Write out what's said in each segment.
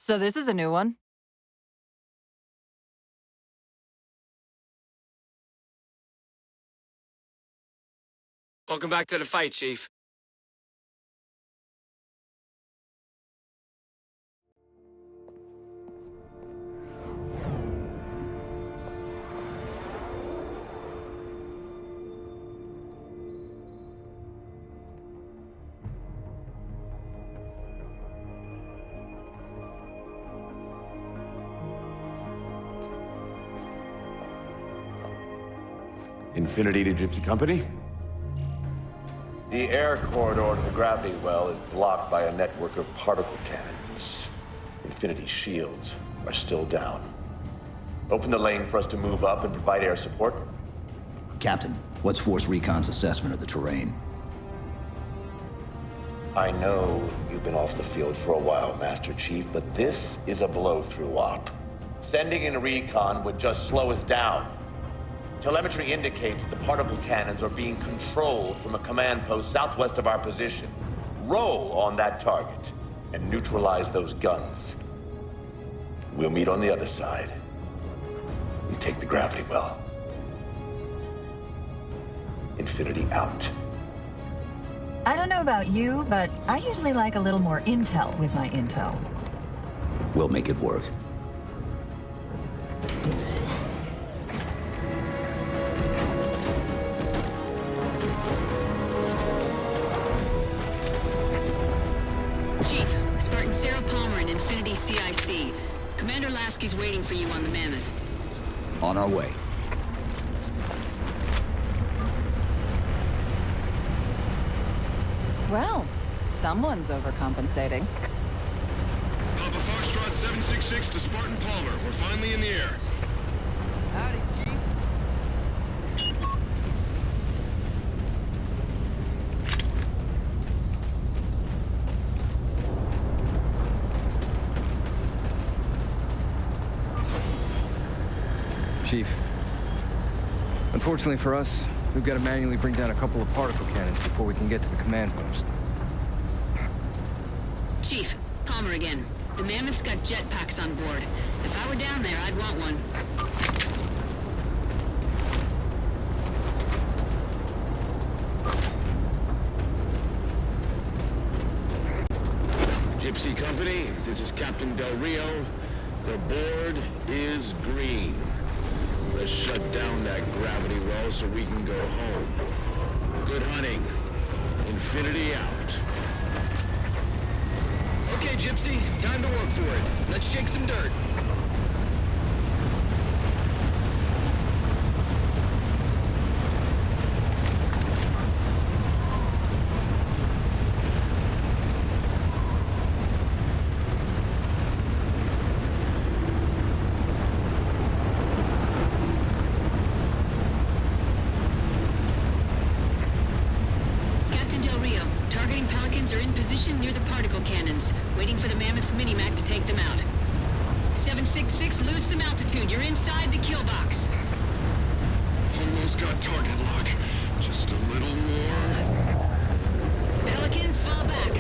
So this is a new one. Welcome back to the fight, Chief. Infinity to Gypsy Company? The air corridor to the gravity well is blocked by a network of particle cannons. Infinity's shields are still down. Open the lane for us to move up and provide air support. Captain, what's Force Recon's assessment of the terrain? I know you've been off the field for a while, Master Chief, but this is a blow-through op. Sending in recon would just slow us down. Telemetry indicates the particle cannons are being controlled from a command post southwest of our position. Roll on that target and neutralize those guns. We'll meet on the other side and take the gravity well. Infinity out. I don't know about you, but I usually like a little more intel with my intel. We'll make it work. Chief, Spartan Sarah Palmer in Infinity CIC. Commander Lasky's waiting for you on the Mammoth. On our way. Well, someone's overcompensating. Papa Foxtrot 766 to Spartan Palmer. We're finally in the air. Howdy, Chief. Chief. Unfortunately for us, we've got to manually bring down a couple of particle cannons before we can get to the command post. Chief, Palmer again. The Mammoth's got jetpacks on board. If I were down there, I'd want one. Gypsy Company, this is Captain Del Rio. The board is green. Let's shut down that gravity well so we can go home. Good hunting. Infinity out. Okay, Gypsy, time to work for it. Let's shake some dirt. Captain Del Rio, targeting Pelicans are in position near the particle cannons, waiting for the Mammoth's mini-mac to take them out. 766, lose some altitude. You're inside the kill box. Almost got target lock. Just a little more. Pelican, fall back.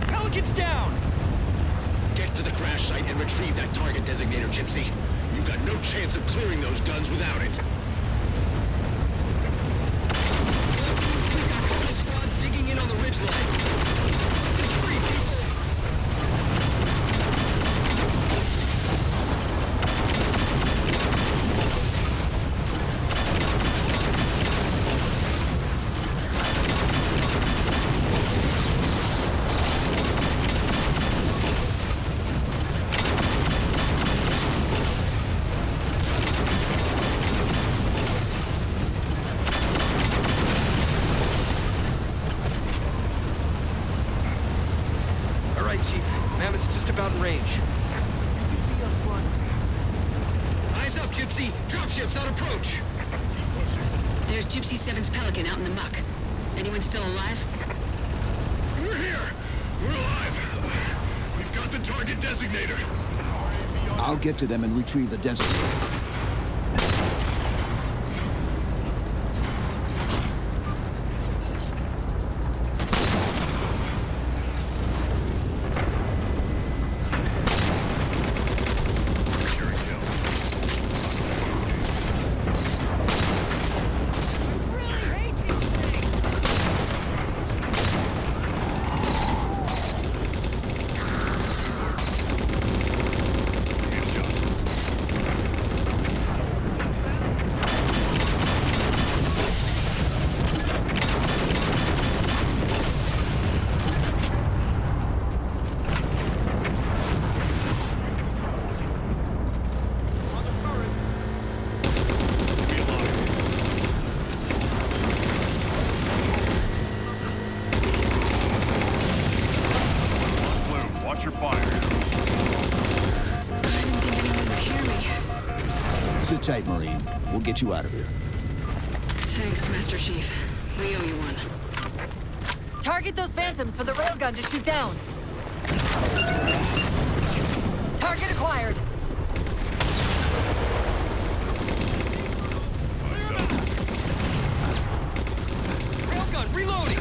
Pelican's down! Get to the crash site and retrieve that target designator, Gypsy. You've got no chance of clearing those guns without it. Squad's digging in on the ridgeline. It's free, people! All right, Chief. Mammoth's just about in range. Eyes up, Gypsy! Dropships on approach! There's Gypsy 7's Pelican out in the muck. Anyone still alive? We're here! We're alive! We've got the target designator. I'll get to them and retrieve the designator. tight, Marine. We'll get you out of here. Thanks, Master Chief. We owe you one. Target those phantoms for the railgun to shoot down. Target acquired. Railgun, reloading!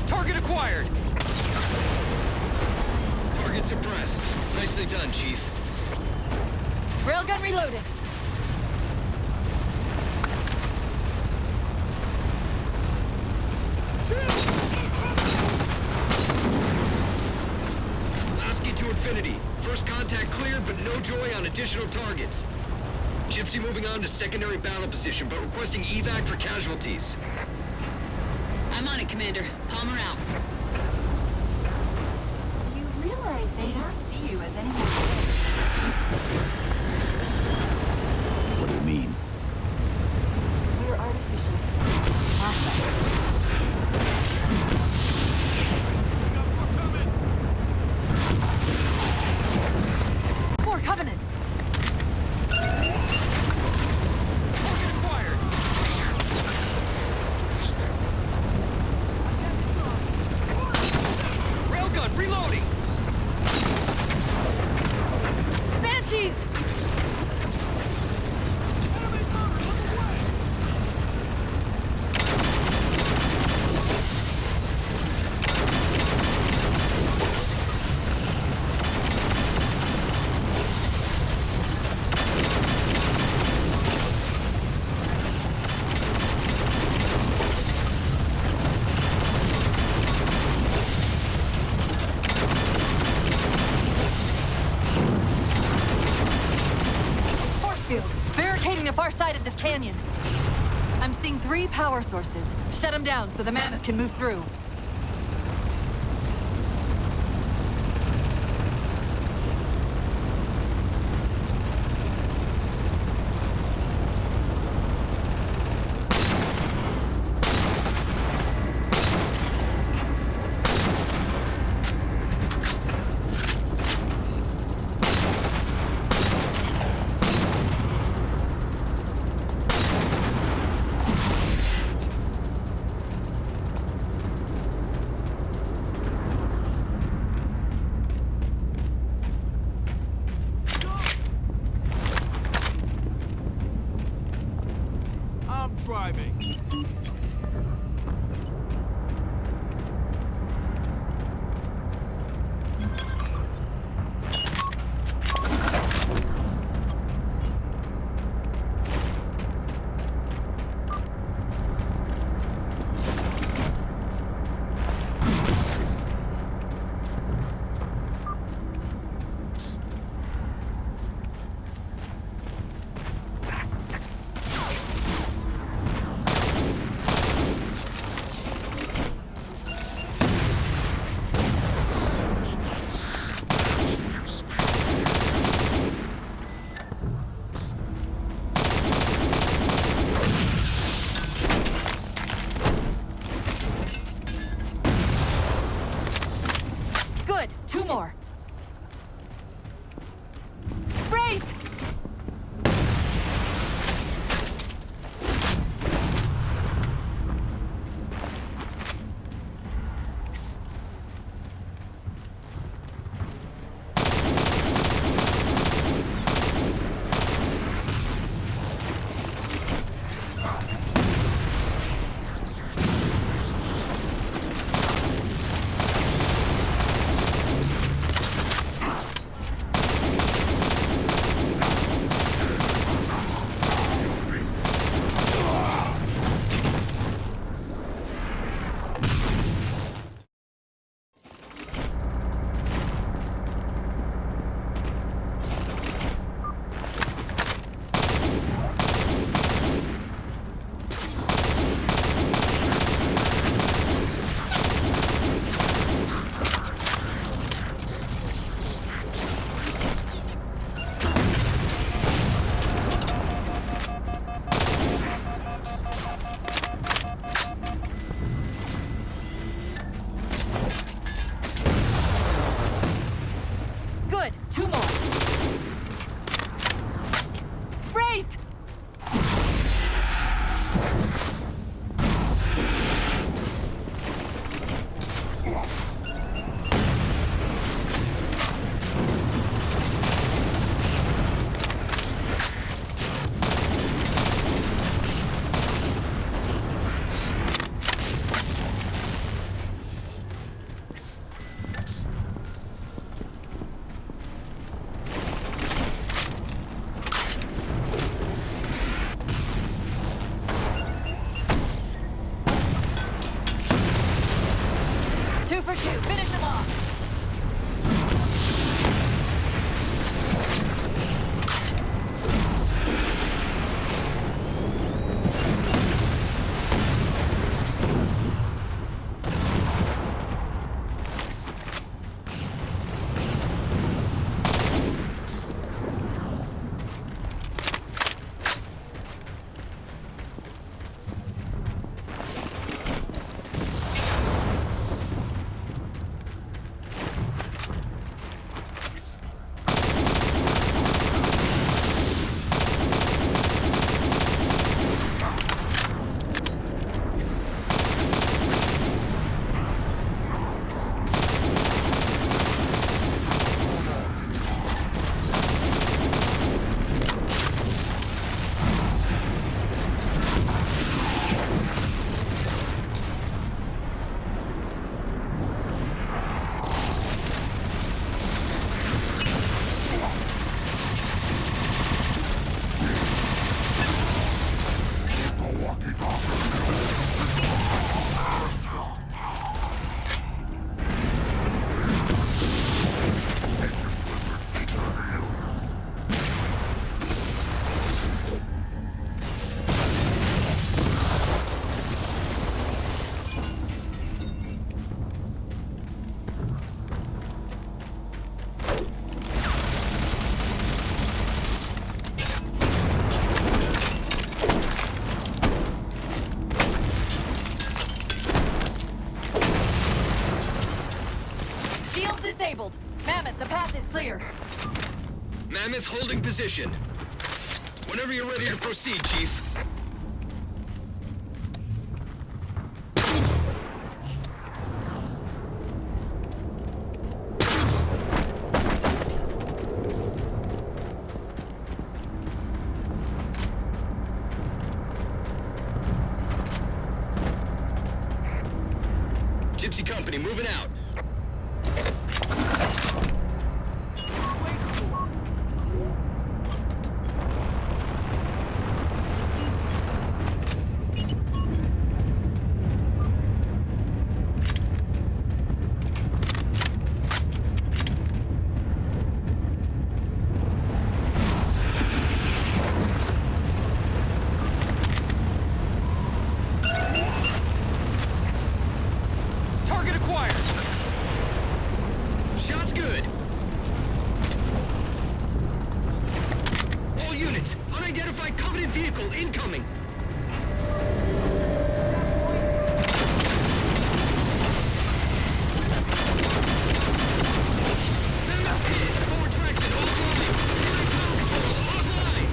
Target acquired! Target suppressed. Nicely done, Chief. Railgun reloaded. Lasky to infinity. First contact cleared, but no joy on additional targets. Gypsy moving on to secondary battle position, but requesting evac for casualties. I'm on it, Commander. Palmer out. You realize they don't see you as anyone. What do you mean? We're artificial process. More Covenant! Target acquired! Railgun, reloading! Banshees! Barricading the far side of this canyon. I'm seeing 3 power sources. Shut them down so the mammoth can move through. I'm driving. Good. 2 more. Wraith! 2, finish him off! Shield disabled. Mammoth, the path is clear. Mammoth holding position. Whenever you're ready to proceed, Chief. Gypsy Company moving out. Target acquired! Shots good. All units, unidentified Covenant vehicle incoming. Mammoth's hit. Forward traction offline. Clearing power controls offline.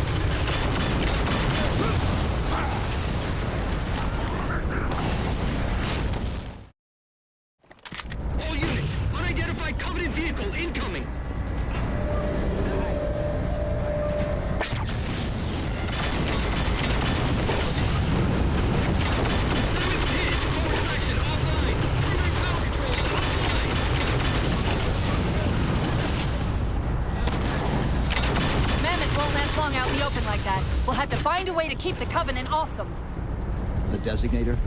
All units, unidentified Covenant vehicle incoming. Mammoth's hit. Forward traction offline. Clearing power controls offline. Mammoth won't last long out in the open like that. We'll have to find a way to keep the Covenant off them. The designator?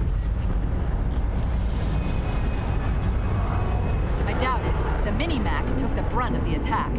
I doubt it. The Mini-Mac took the brunt of the attack.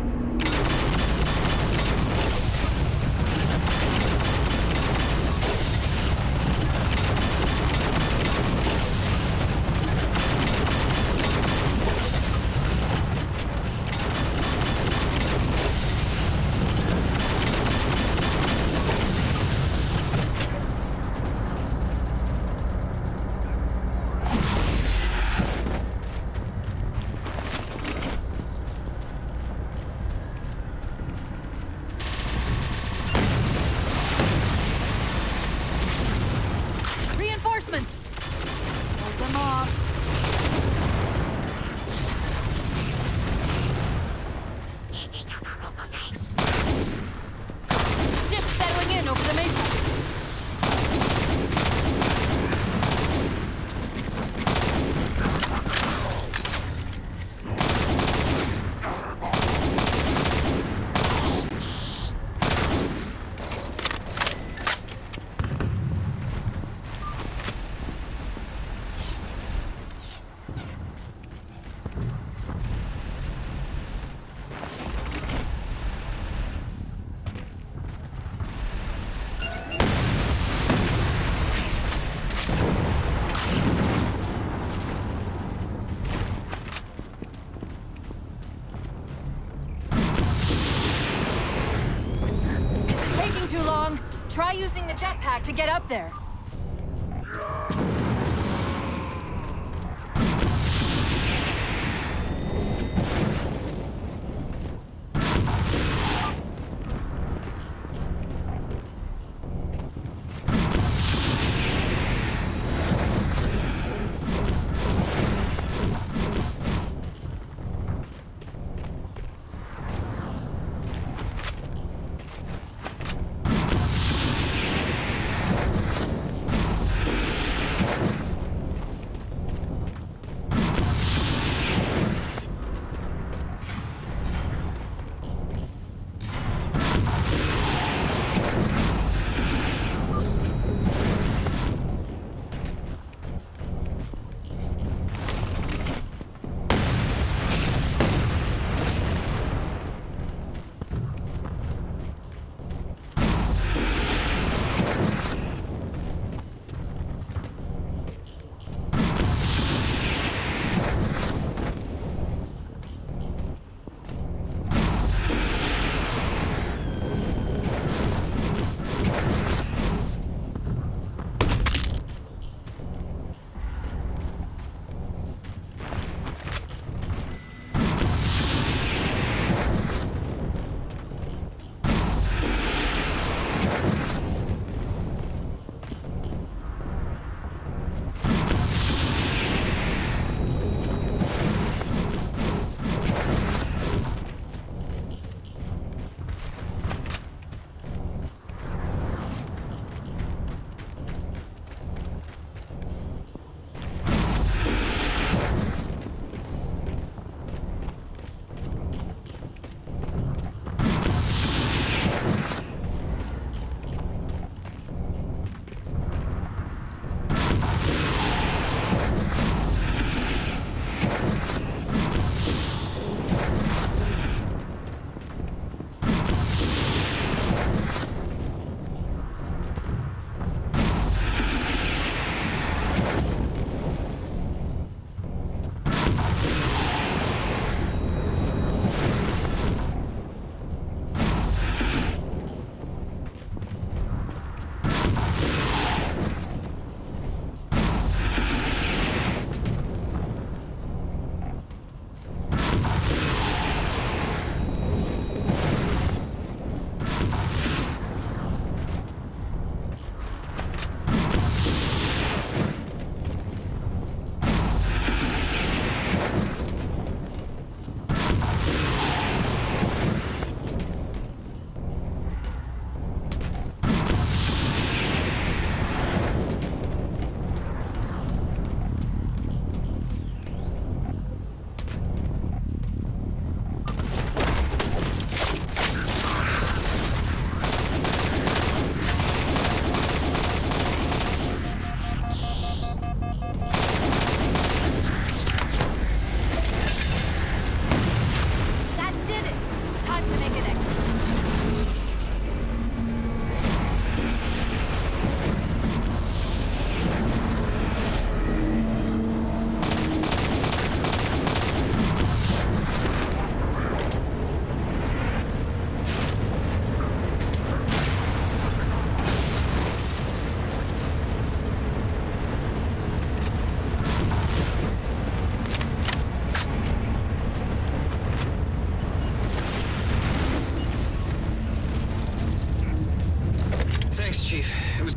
jetpack to get up there.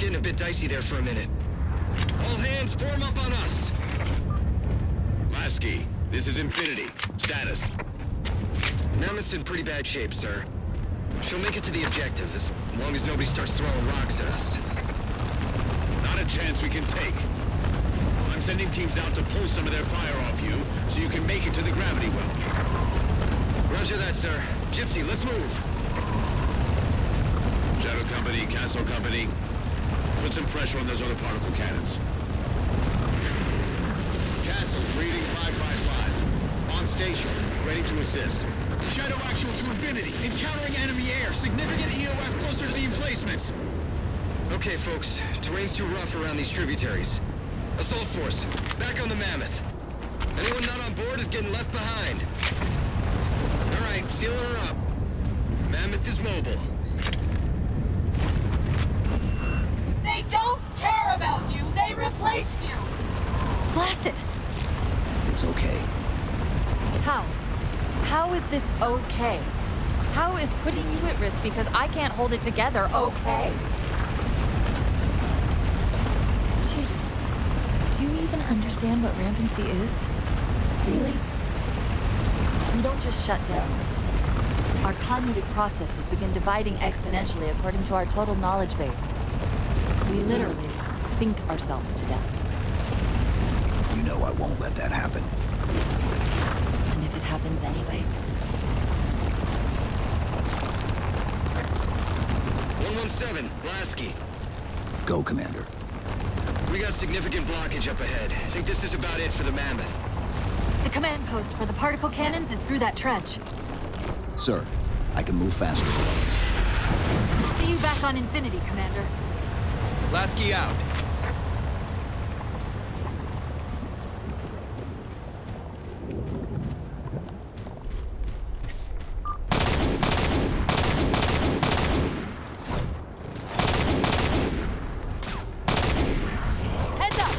getting a bit dicey there for a minute. All hands, form up on us! Lasky, this is Infinity. Status. Mammoth's in pretty bad shape, sir. She'll make it to the objective, as long as nobody starts throwing rocks at us. Not a chance we can take. I'm sending teams out to pull some of their fire off you, so you can make it to the gravity well. Roger that, sir. Gypsy, let's move. Shadow Company, Castle Company, put some pressure on those other particle cannons. Castle, reading 555. On station, ready to assist. Shadow actual to Infinity. Encountering enemy air. Significant EOF closer to the emplacements. Okay, folks. Terrain's too rough around these tributaries. Assault force, back on the Mammoth. Anyone not on board is getting left behind. All right, sealing her up. Mammoth is mobile. replaced you! Blast it! It's okay. How? How is this okay? How is putting you at risk because I can't hold it together okay? Chief, do you even understand what rampancy is? Really? We don't just shut down. Our cognitive processes begin dividing exponentially according to our total knowledge base. We literally think ourselves to death. You know I won't let that happen. And if it happens anyway? 117, Lasky. Go, Commander. We got significant blockage up ahead. I think this is about it for the Mammoth. The command post for the particle cannons is through that trench. Sir, I can move faster. See you back on Infinity, Commander. Lasky out. Heads up!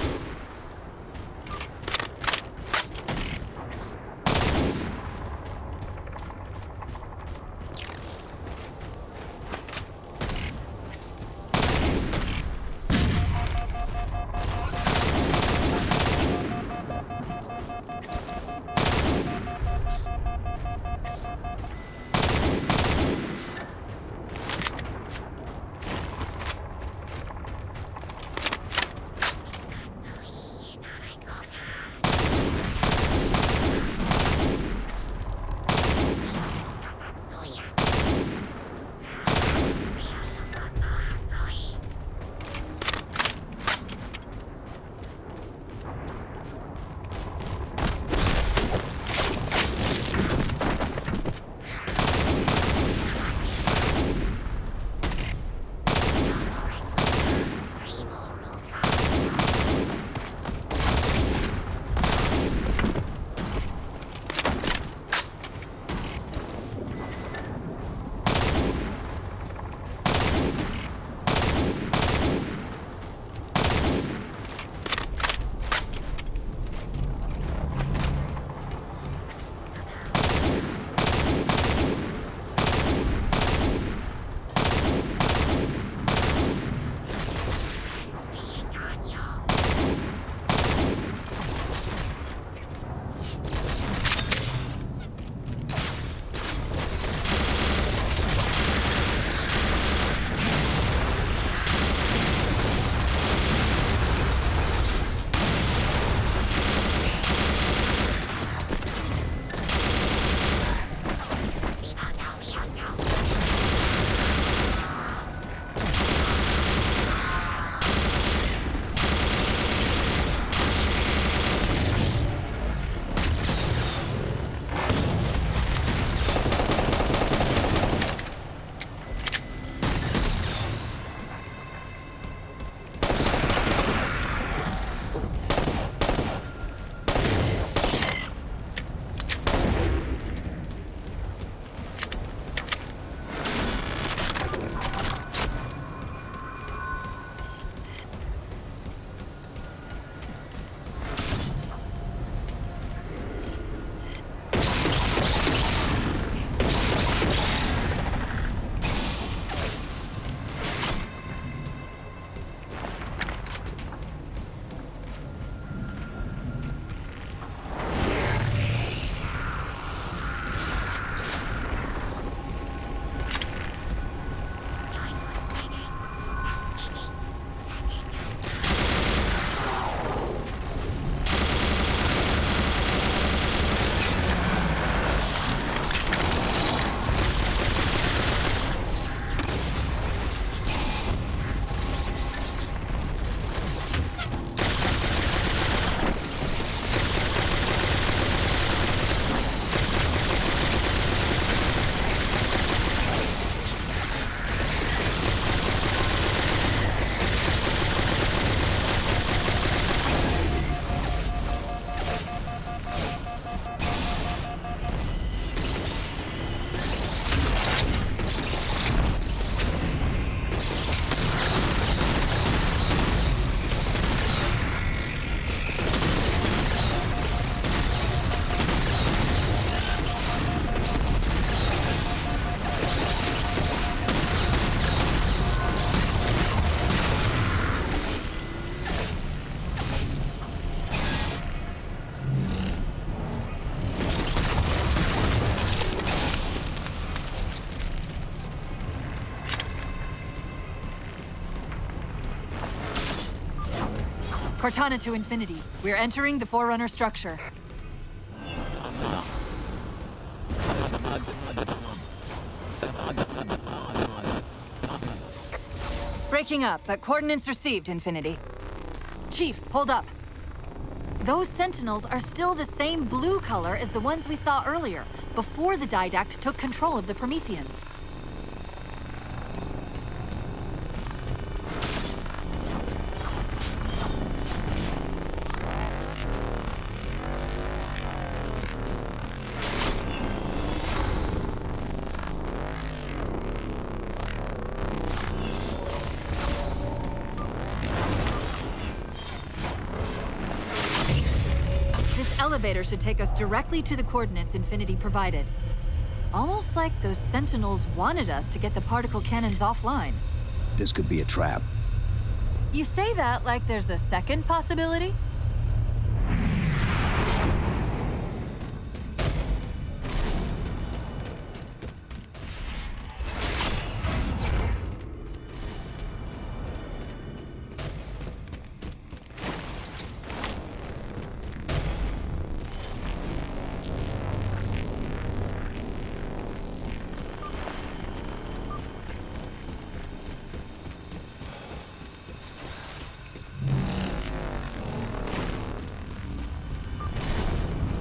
Cortana to Infinity. We're entering the Forerunner structure. Breaking up, but coordinates received, Infinity. Chief, hold up. Those Sentinels are still the same blue color as the ones we saw earlier, before the Didact took control of the Prometheans. Elevator should take us directly to the coordinates Infinity provided. Almost like those Sentinels wanted us to get the particle cannons offline. This could be a trap. You say that like there's a second possibility?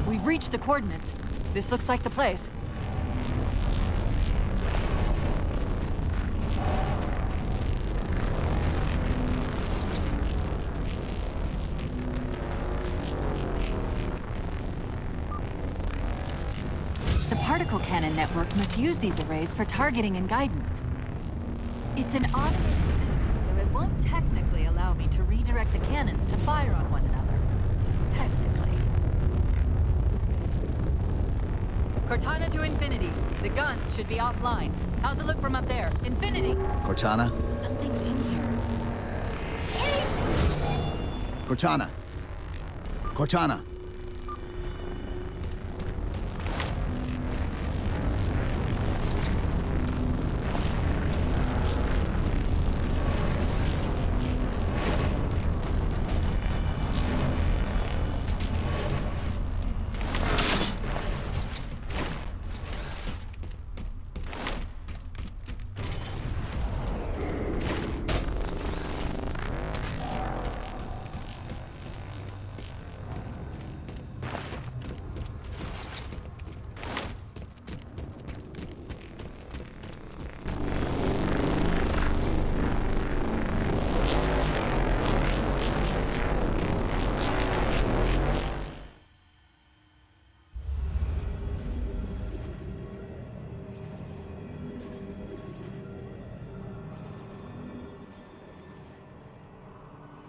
We've reached the coordinates. This looks like the place. The particle cannon network must use these arrays for targeting and guidance. It's an automated system, so it won't technically allow me to redirect the cannons to fire on one another. Technically. Cortana to Infinity. The guns should be offline. How's it look from up there? Infinity! Cortana? Something's in here. Cortana! Cortana!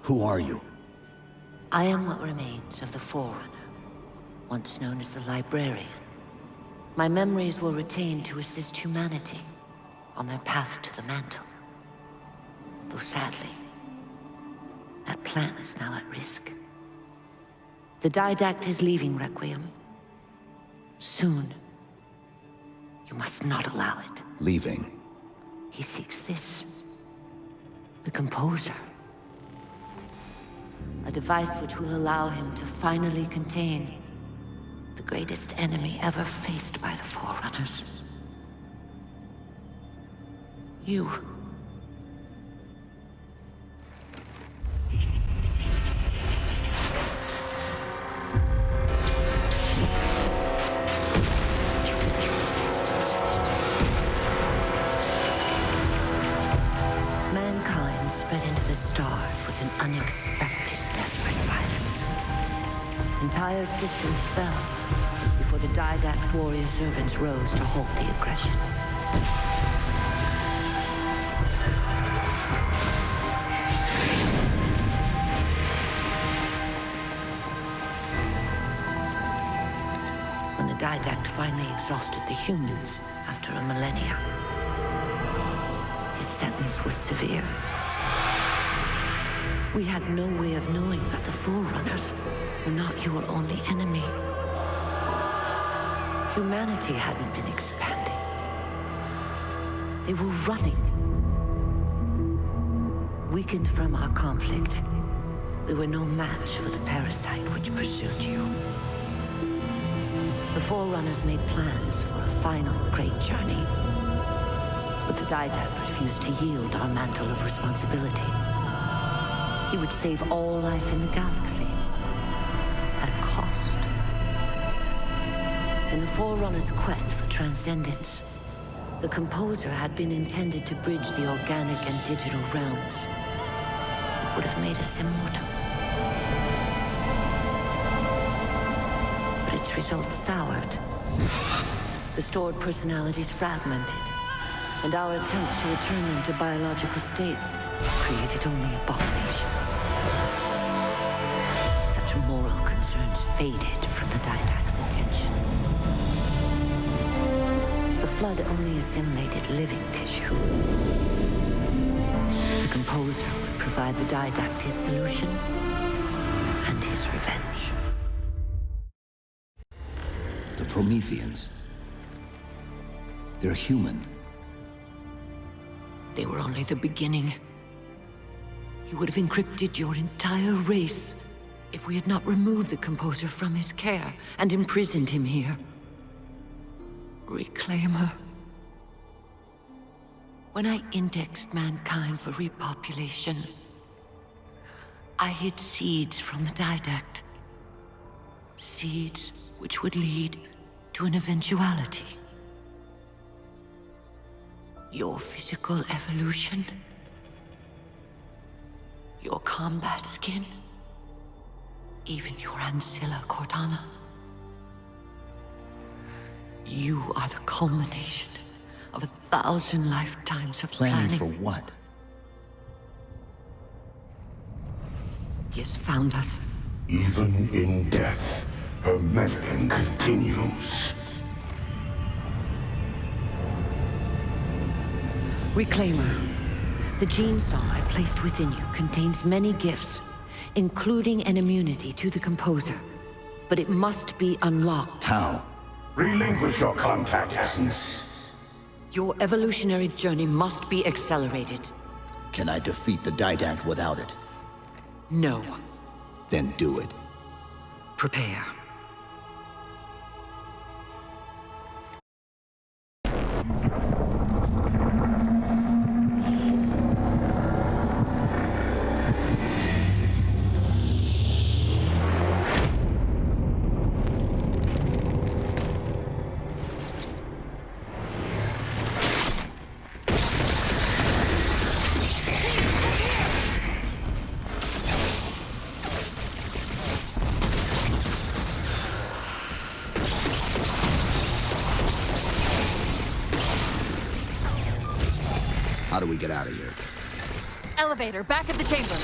Who are you? I am what remains of the Forerunner, once known as the Librarian. My memories were retained to assist humanity on their path to the mantle. Though sadly, that plan is now at risk. The Didact is leaving Requiem. Soon. You must not allow it. Leaving? He seeks this. The Composer. A device which will allow him to finally contain the greatest enemy ever faced by the Forerunners. You. Mankind spread into the stars with an unexpected, desperate violence. Entire systems fell before the Didact's warrior servants rose to halt the aggression. When the Didact finally exhausted the humans after a millennia, his sentence was severe. We had no way of knowing that the Forerunners were not your only enemy. Humanity hadn't been expanding. They were running. Weakened from our conflict, We were no match for the parasite which pursued you. The Forerunners made plans for a final great journey. But the Didact refused to yield our mantle of responsibility. He would save all life in the galaxy, at a cost. In the Forerunners' quest for transcendence, the Composer had been intended to bridge the organic and digital realms. It would have made us immortal. But its results soured. The stored personalities fragmented, and our attempts to return them to biological states created only abominations. Such moral concerns faded from the Didact's attention. The Flood only assimilated living tissue. The Composer would provide the Didact his solution and his revenge. The Prometheans. They're human. They were only the beginning. He would have encrypted your entire race if we had not removed the Composer from his care and imprisoned him here. Reclaimer. When I indexed mankind for repopulation, I hid seeds from the Didact. Seeds which would lead to an eventuality. Your physical evolution, your combat skin, even your ancilla Cortana. You are the culmination of 1,000 lifetimes of planning. For what? He has found us. Even in death, her meddling continues. Reclaimer, the GeneSong I placed within you contains many gifts, including an immunity to the Composer. But it must be unlocked. How? Relinquish your contact essence. Your evolutionary journey must be accelerated. Can I defeat the Didact without it? No. Then do it. Prepare. How do we get out of here? Elevator, back at the chamber.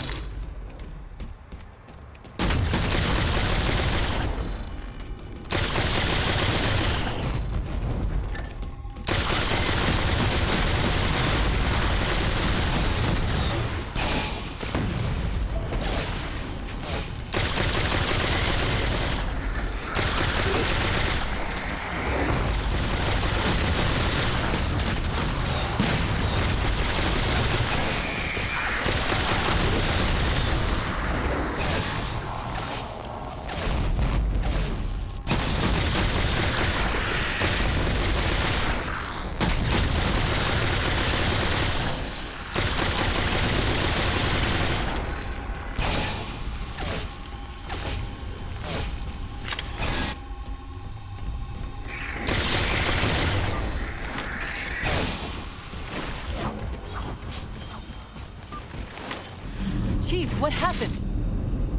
Chief, what happened?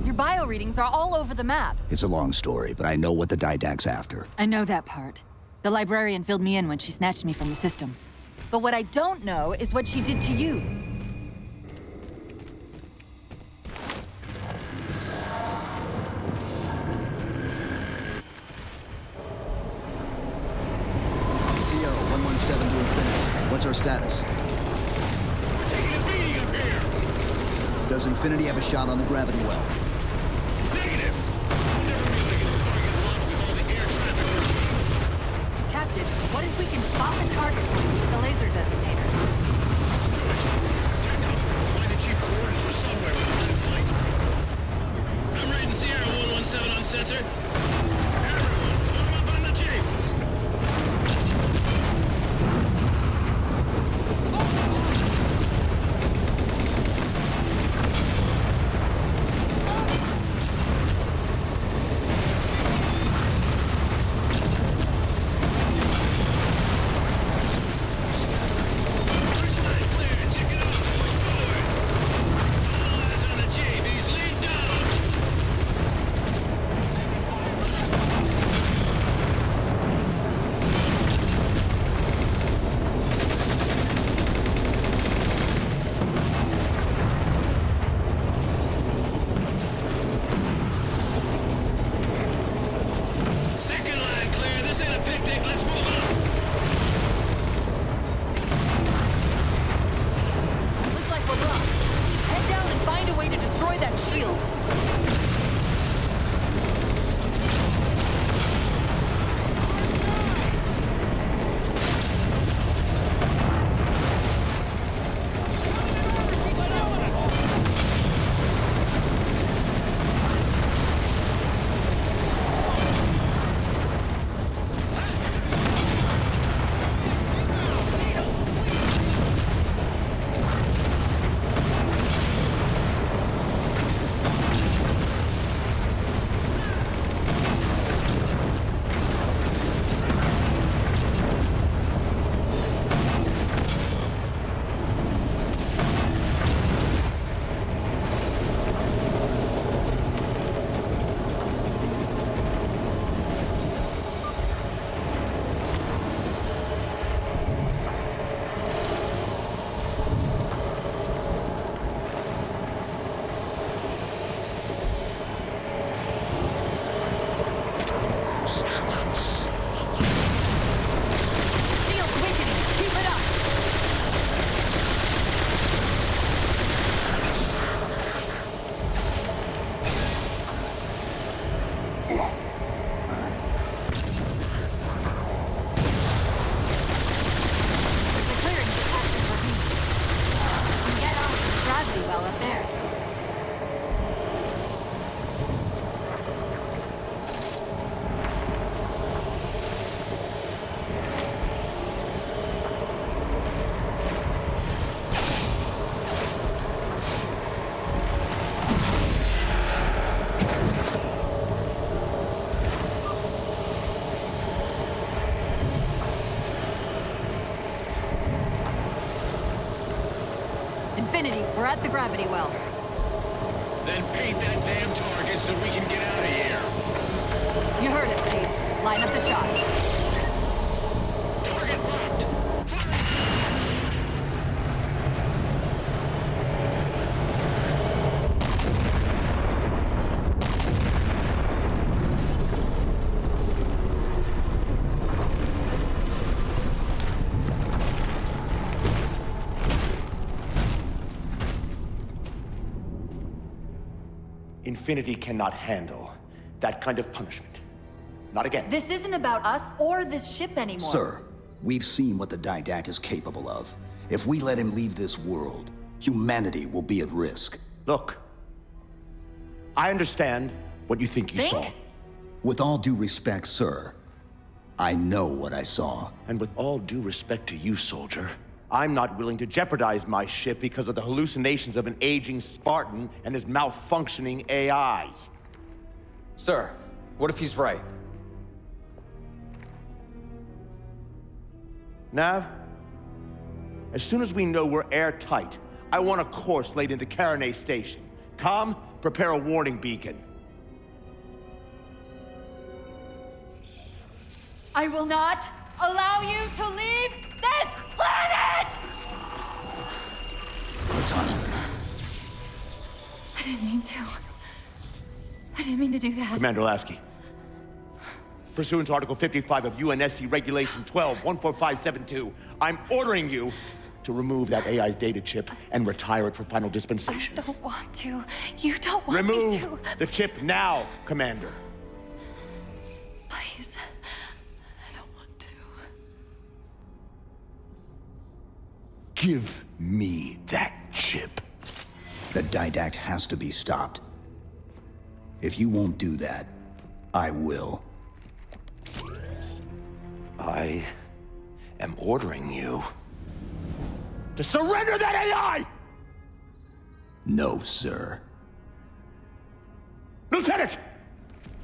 Your bio readings are all over the map. It's a long story, but I know what the Didact's after. I know that part. The librarian filled me in when she snatched me from the system. But what I don't know is what she did to you. CO 117 to Infinity. What's our status? We're taking a beating up here! Does Infinity have a shot on the gravity well? Negative! We'll never be able to get a target locked with all the air traffic we're seeing. Captain, what if we can spot the target point with the laser designator? Do it. TACOM, find the chief coordinates for somewhere with line of sight. sensor. Everyone, form up on the Chief. Infinity, we're at the gravity well. Then paint that damn target so we can get out of here. You heard it, Chief. Line up the shot. Target locked. Fire! Infinity cannot handle that kind of punishment. Not again. This isn't about us or this ship anymore. Sir, we've seen what the Didact is capable of. If we let him leave this world, humanity will be at risk. Look, I understand what you think you saw. With all due respect, sir, I know what I saw. And with all due respect to you, soldier, I'm not willing to jeopardize my ship because of the hallucinations of an aging Spartan and his malfunctioning AI. Sir, what if he's right? Nav, as soon as we know we're airtight, I want a course laid into Caranay Station. Com, prepare a warning beacon. I will not allow you to leave this planet! I didn't mean to. I didn't mean to do that. Commander Lasky, pursuant to Article 55 of UNSC Regulation 12-14572, I'm ordering you to remove that AI's data chip and retire it for final dispensation. I don't want to. You don't want me to. Remove the chip now, Commander. Please. I don't want to. Give me that chip. The Didact has to be stopped. If you won't do that, I will. I am ordering you to surrender that AI! No, sir. Lieutenant!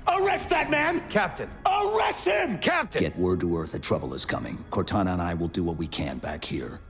Arrest that man! Captain! Arrest him! Captain! Get word to Earth that trouble is coming. Cortana and I will do what we can back here.